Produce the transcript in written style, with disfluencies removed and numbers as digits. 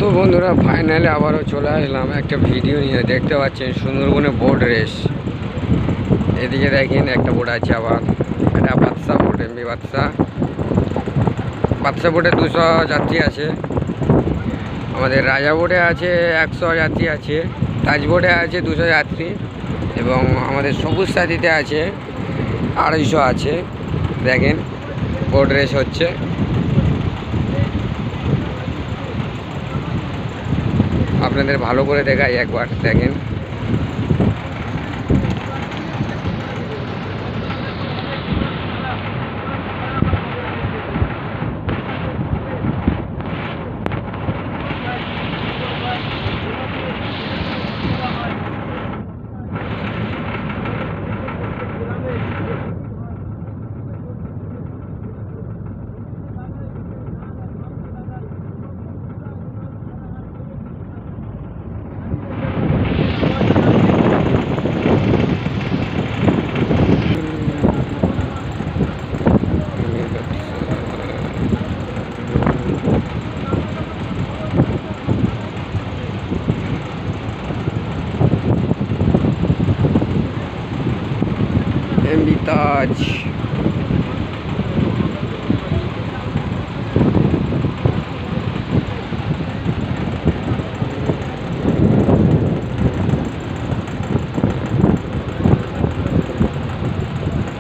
তো বন্ধুরা ফাইনালি আবারও চলে আসলাম একটা ভিডিও নিয়ে। দেখতে পাচ্ছেন সুন্দরবনে বোট রেস। এদিকে দেখেন একটা বোট আছে, আবার এটা বাদশা বোট, এমবি বাদশা বোটে 200 যাত্রী আছে। আমাদের রাজা বোটে আছে 100 যাত্রী আছে। তাজ বোটে আছে 200 যাত্রী, এবং আমাদের সবুজ সাথীতে আছে 250 আছে। দেখেন বোট রেস হচ্ছে। আপনাদের ভালো করে দেখাই, একবার দেখেন। এমবি তাজ।